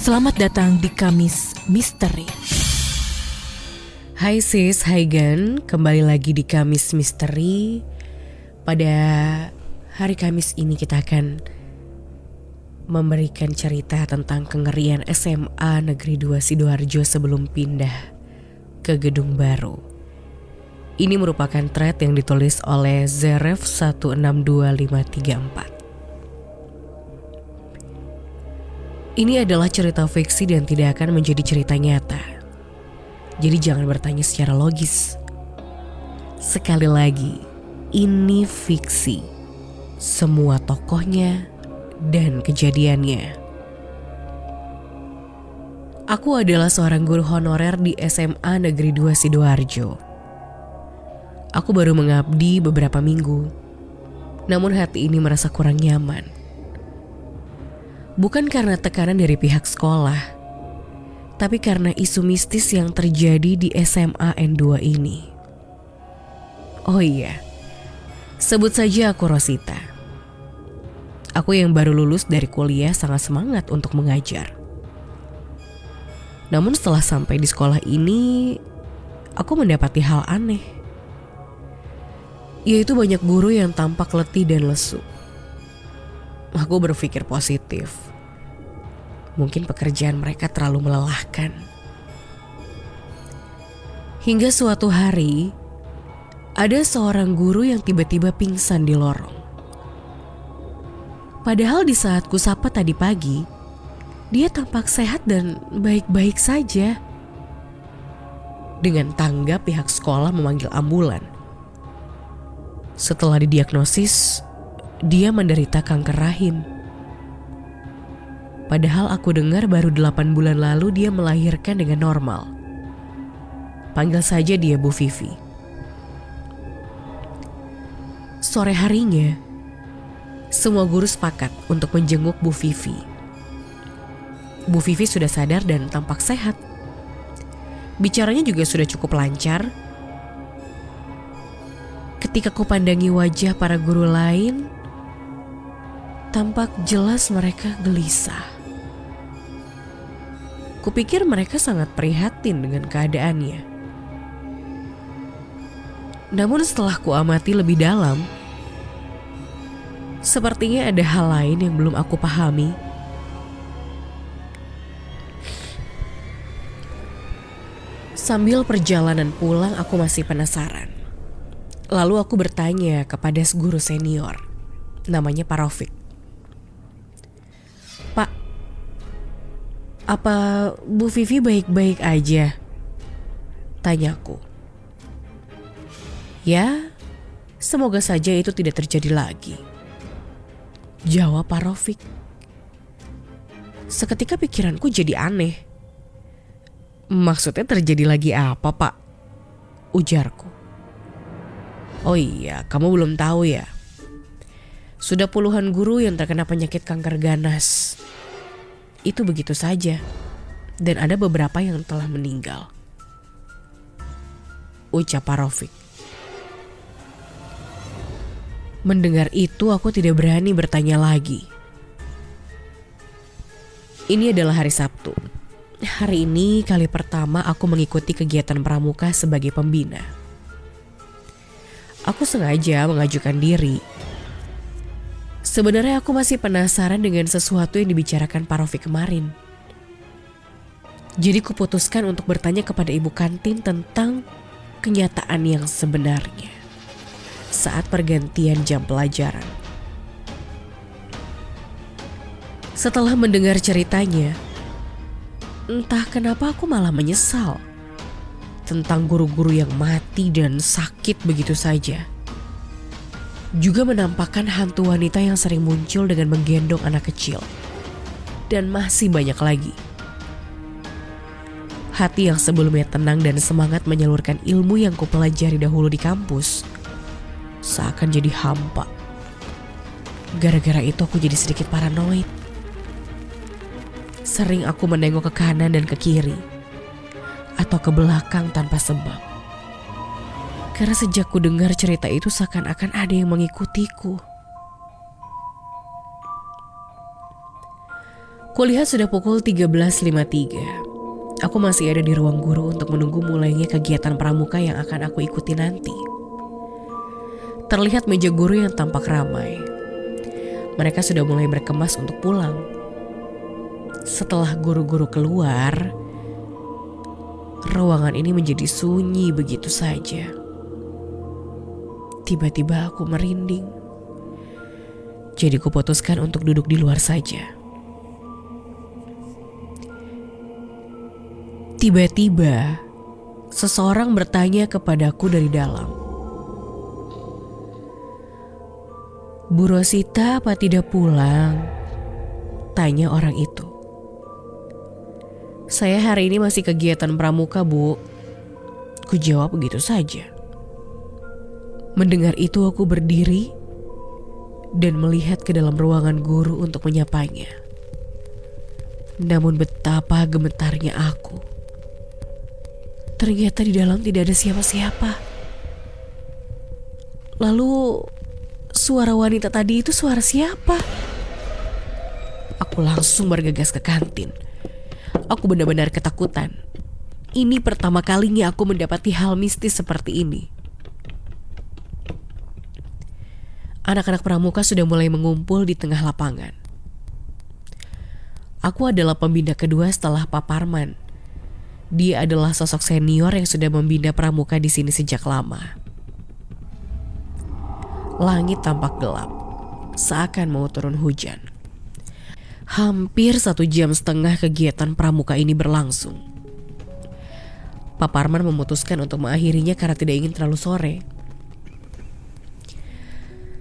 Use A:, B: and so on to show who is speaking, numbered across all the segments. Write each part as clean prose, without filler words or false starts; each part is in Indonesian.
A: Selamat datang di Kamis Misteri.
B: Hai sis, hai Gan, kembali lagi di Kamis Misteri. Pada hari Kamis ini kita akan memberikan cerita tentang kengerian SMA Negeri 2 Sidoarjo sebelum pindah ke gedung baru. Ini merupakan thread yang ditulis oleh Zeref 162534. Ini adalah cerita fiksi dan tidak akan menjadi cerita nyata. Jadi jangan bertanya secara logis. Sekali lagi, ini fiksi. Semua tokohnya dan kejadiannya. Aku adalah seorang guru honorer di SMA Negeri 2 Sidoarjo. Aku baru mengabdi beberapa minggu. Namun hati ini merasa kurang nyaman. Bukan karena tekanan dari pihak sekolah, tapi karena isu mistis yang terjadi di SMA N2 ini. Oh iya, sebut saja aku Rosita. Aku yang baru lulus dari kuliah sangat semangat untuk mengajar. Namun setelah sampai di sekolah ini, aku mendapati hal aneh. Yaitu banyak guru yang tampak letih dan lesu. Aku berpikir positif. Mungkin pekerjaan mereka terlalu melelahkan. Hingga suatu hari, ada seorang guru yang tiba-tiba pingsan di lorong. Padahal di saat kusapa tadi pagi, dia tampak sehat dan baik-baik saja. Dengan tanggap pihak sekolah memanggil ambulan. Setelah didiagnosis, dia menderita kanker rahim. Padahal aku dengar baru 8 bulan lalu dia melahirkan dengan normal. Panggil saja dia Bu Vivi. Sore harinya, semua guru sepakat untuk menjenguk Bu Vivi. Bu Vivi sudah sadar dan tampak sehat. Bicaranya juga sudah cukup lancar. Ketika kupandangi wajah para guru lain, tampak jelas mereka gelisah. Kupikir mereka sangat prihatin dengan keadaannya. Namun setelah kuamati lebih dalam, sepertinya ada hal lain yang belum aku pahami. Sambil perjalanan pulang aku masih penasaran. Lalu aku bertanya kepada guru senior, namanya Pak Rafiq. Pak, apa Bu Vivi baik-baik aja? Tanyaku. Ya, semoga saja itu tidak terjadi lagi, jawab Pak Rafiq. Seketika pikiranku jadi aneh. Maksudnya terjadi lagi apa, Pak? Ujarku. Oh iya, kamu belum tahu ya? Sudah puluhan guru yang terkena penyakit kanker ganas. Itu begitu saja. Dan ada beberapa yang telah meninggal, ucap Pak Rafiq. Mendengar itu aku tidak berani bertanya lagi. Ini adalah hari Sabtu. Hari ini kali pertama aku mengikuti kegiatan pramuka sebagai pembina. Aku sengaja mengajukan diri. Sebenarnya aku masih penasaran dengan sesuatu yang dibicarakan Pak Rafiq kemarin. Jadi kuputuskan untuk bertanya kepada ibu kantin tentang kenyataan yang sebenarnya saat pergantian jam pelajaran. Setelah mendengar ceritanya, entah kenapa aku malah menyesal tentang guru-guru yang mati dan sakit begitu saja. Juga menampakkan hantu wanita yang sering muncul dengan menggendong anak kecil. Dan masih banyak lagi. Hati yang sebelumnya tenang dan semangat menyalurkan ilmu yang kupelajari dahulu di kampus seakan jadi hampa. Gara-gara itu aku jadi sedikit paranoid. Sering aku menengok ke kanan dan ke kiri, atau ke belakang tanpa sebab. Karena sejak ku dengar cerita itu seakan-akan ada yang mengikutiku. Kulihat sudah pukul 13.53. Aku masih ada di ruang guru untuk menunggu mulainya kegiatan pramuka yang akan aku ikuti nanti. Terlihat meja guru yang tampak ramai. Mereka sudah mulai berkemas untuk pulang. Setelah guru-guru keluar, ruangan ini menjadi sunyi begitu saja. Tiba-tiba aku merinding. Jadi kuputuskan untuk duduk di luar saja. Tiba-tiba, seseorang bertanya kepadaku dari dalam. "Bu Rosita apa tidak pulang?" tanya orang itu. "Saya hari ini masih kegiatan pramuka, Bu." Ku jawab begitu saja. Mendengar itu aku berdiri dan melihat ke dalam ruangan guru untuk menyapanya. Namun betapa gemetarnya aku. Ternyata di dalam tidak ada siapa-siapa. Lalu suara wanita tadi itu suara siapa? Aku langsung bergegas ke kantin. Aku benar-benar ketakutan. Ini pertama kalinya aku mendapati hal mistis seperti ini. Anak-anak pramuka sudah mulai mengumpul di tengah lapangan. Aku adalah pembina kedua setelah Pak Parman. Dia adalah sosok senior yang sudah membina pramuka di sini sejak lama. Langit tampak gelap, seakan mau turun hujan. Hampir 1,5 jam kegiatan pramuka ini berlangsung. Pak Parman memutuskan untuk mengakhirinya karena tidak ingin terlalu sore.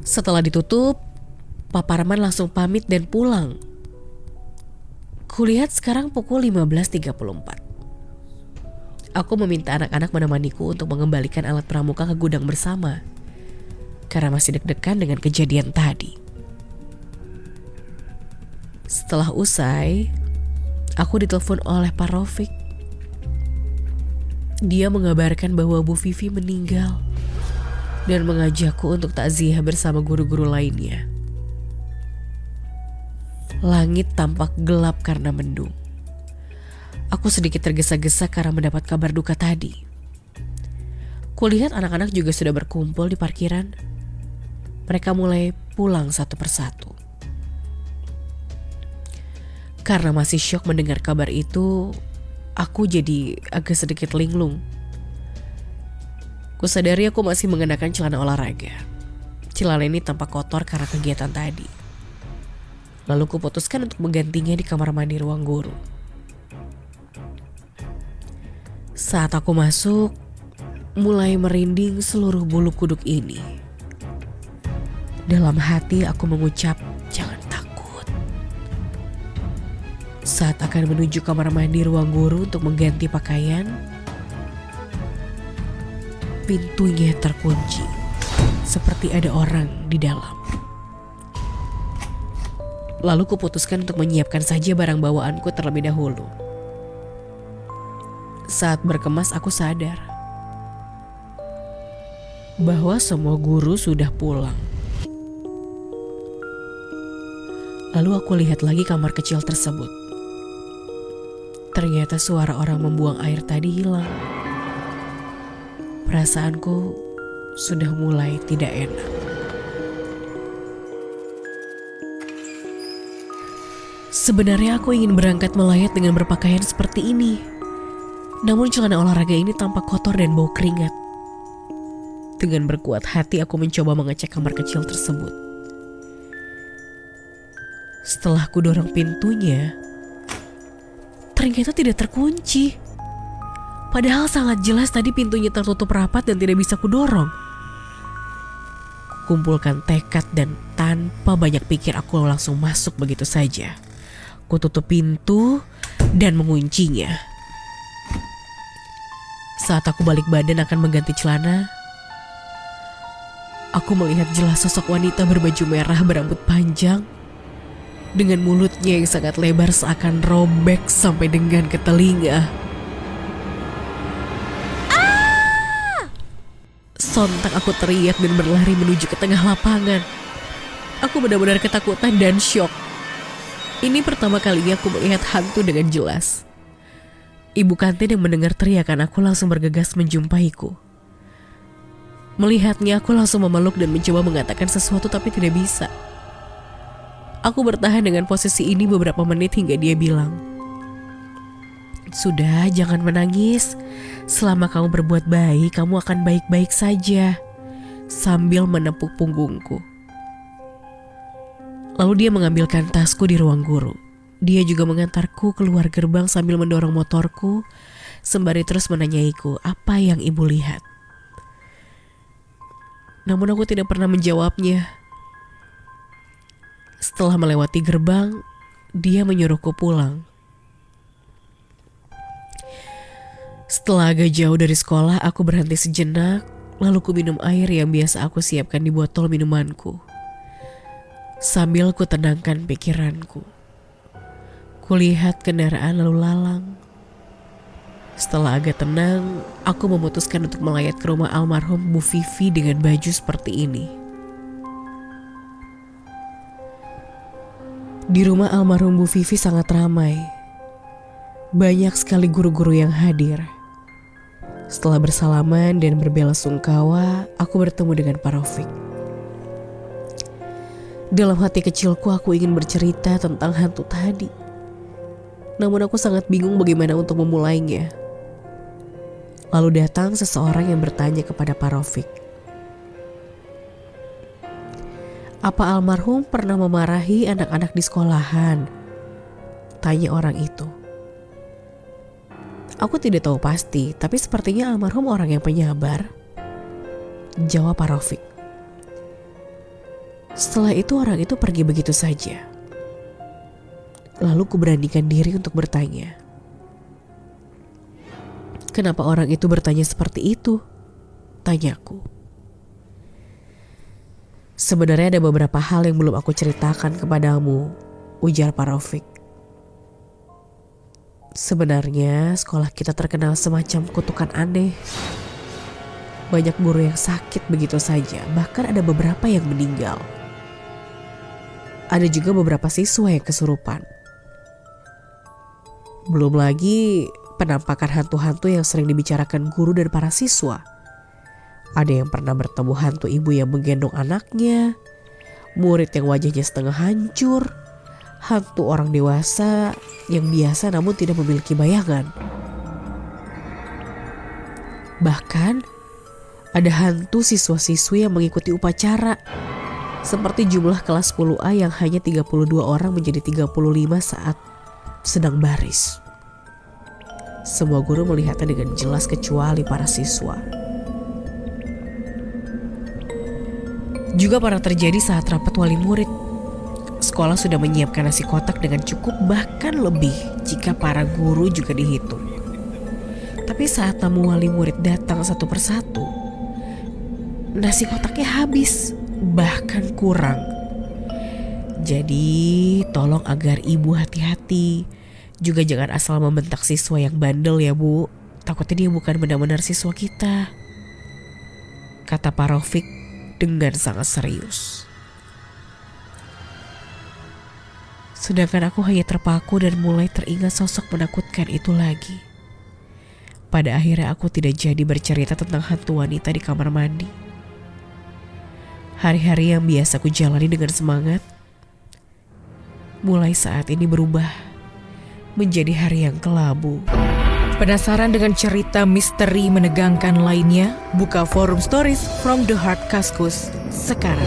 B: Setelah ditutup, Pak Parman langsung pamit dan pulang. Kulihat sekarang pukul 15.34. Aku meminta anak-anak menemaniku untuk mengembalikan alat pramuka ke gudang bersama, karena masih deg-degan dengan kejadian tadi. Setelah usai, aku ditelepon oleh Pak Rafiq. Dia mengabarkan bahwa Bu Vivi meninggal dan mengajakku untuk takziah bersama guru-guru lainnya. Langit tampak gelap karena mendung. Aku sedikit tergesa-gesa karena mendapat kabar duka tadi. Kulihat anak-anak juga sudah berkumpul di parkiran. Mereka mulai pulang satu persatu. Karena masih syok mendengar kabar itu, aku jadi agak sedikit linglung. Kusadari aku masih mengenakan celana olahraga. Celana ini tampak kotor karena kegiatan tadi. Lalu kuputuskan untuk menggantinya di kamar mandi ruang guru. Saat aku masuk, mulai merinding seluruh bulu kuduk ini. Dalam hati aku mengucap, "Jangan takut." Saat akan menuju kamar mandi ruang guru untuk mengganti pakaian, pintunya terkunci, seperti ada orang di dalam. Lalu kuputuskan untuk menyiapkan saja barang bawaanku terlebih dahulu. Saat berkemas aku sadar bahwa semua guru sudah pulang. Lalu aku lihat lagi kamar kecil tersebut. Ternyata suara orang membuang air tadi hilang. Perasaanku sudah mulai tidak enak. Sebenarnya aku ingin berangkat melayat dengan berpakaian seperti ini. Namun celana olahraga ini tampak kotor dan bau keringat. Dengan berkuat hati aku mencoba mengecek kamar kecil tersebut. Setelah ku dorong pintunya, ternyata tidak terkunci. Padahal sangat jelas tadi pintunya tertutup rapat dan tidak bisa kudorong. Kumpulkan tekad dan tanpa banyak pikir aku langsung masuk begitu saja. Ku tutup pintu dan menguncinya. Saat aku balik badan akan mengganti celana, aku melihat jelas sosok wanita berbaju merah berambut panjang dengan mulutnya yang sangat lebar seakan robek sampai dengan ke telinga. Sontak aku teriak dan berlari menuju ke tengah lapangan. Aku benar-benar ketakutan dan syok. Ini pertama kalinya aku melihat hantu dengan jelas. Ibu kantin yang mendengar teriakan aku langsung bergegas menjumpaiku. Melihatnya aku langsung memeluk dan mencoba mengatakan sesuatu tapi tidak bisa. Aku bertahan dengan posisi ini beberapa menit hingga dia bilang, "Sudah, jangan menangis. Selama kamu berbuat baik, kamu akan baik-baik saja." Sambil menepuk punggungku. Lalu dia mengambilkan tasku di ruang guru. Dia juga mengantarku keluar gerbang sambil mendorong motorku, sembari terus menanyaiku apa yang ibu lihat. Namun aku tidak pernah menjawabnya. Setelah melewati gerbang, dia menyuruhku pulang. Setelah agak jauh dari sekolah, aku berhenti sejenak, lalu ku minum air yang biasa aku siapkan di botol minumanku. Sambil ku tenangkan pikiranku. Kulihat kendaraan lalu lalang. Setelah agak tenang, aku memutuskan untuk melayat ke rumah almarhum Bu Vivi dengan baju seperti ini. Di rumah almarhum Bu Vivi sangat ramai. Banyak sekali guru-guru yang hadir. Setelah bersalaman dan berbelasungkawa, aku bertemu dengan Pak Rafiq. Dalam hati kecilku aku ingin bercerita tentang hantu tadi. Namun aku sangat bingung bagaimana untuk memulainya. Lalu datang seseorang yang bertanya kepada Pak Rafiq. "Apa almarhum pernah memarahi anak-anak di sekolahan?" Tanya orang itu. "Aku tidak tahu pasti, tapi sepertinya almarhum orang yang penyabar," jawab Pak Rafiq. Setelah itu orang itu pergi begitu saja. Lalu kuberanikan diri untuk bertanya. "Kenapa orang itu bertanya seperti itu?" tanyaku. "Sebenarnya ada beberapa hal yang belum aku ceritakan kepadamu," ujar Pak Rafiq. "Sebenarnya sekolah kita terkenal semacam kutukan aneh. Banyak guru yang sakit begitu saja, bahkan ada beberapa yang meninggal. Ada juga beberapa siswa yang kesurupan. Belum lagi penampakan hantu-hantu yang sering dibicarakan guru dan para siswa. Ada yang pernah bertemu hantu ibu yang menggendong anaknya, murid yang wajahnya setengah hancur, hantu orang dewasa yang biasa namun tidak memiliki bayangan. Bahkan ada hantu siswa-siswi yang mengikuti upacara, seperti jumlah kelas 10A yang hanya 32 orang menjadi 35 saat sedang baris. Semua guru melihatnya dengan jelas kecuali para siswa. Juga pernah terjadi saat rapat wali murid. Sekolah sudah menyiapkan nasi kotak dengan cukup, bahkan lebih jika para guru juga dihitung. Tapi saat tamu wali murid datang satu persatu, nasi kotaknya habis, bahkan kurang. Jadi tolong agar ibu hati-hati. Juga jangan asal membentak siswa yang bandel ya bu. Takutnya dia bukan benar-benar siswa kita, kata Pak Rafiq dengan sangat serius. Sedangkan aku hanya terpaku dan mulai teringat sosok menakutkan itu lagi. Pada akhirnya aku tidak jadi bercerita tentang hantu wanita di kamar mandi. Hari-hari yang biasa ku jalani dengan semangat, mulai saat ini berubah menjadi hari yang kelabu.
A: Penasaran dengan cerita misteri menegangkan lainnya? Buka forum stories from the Heart Kaskus sekarang.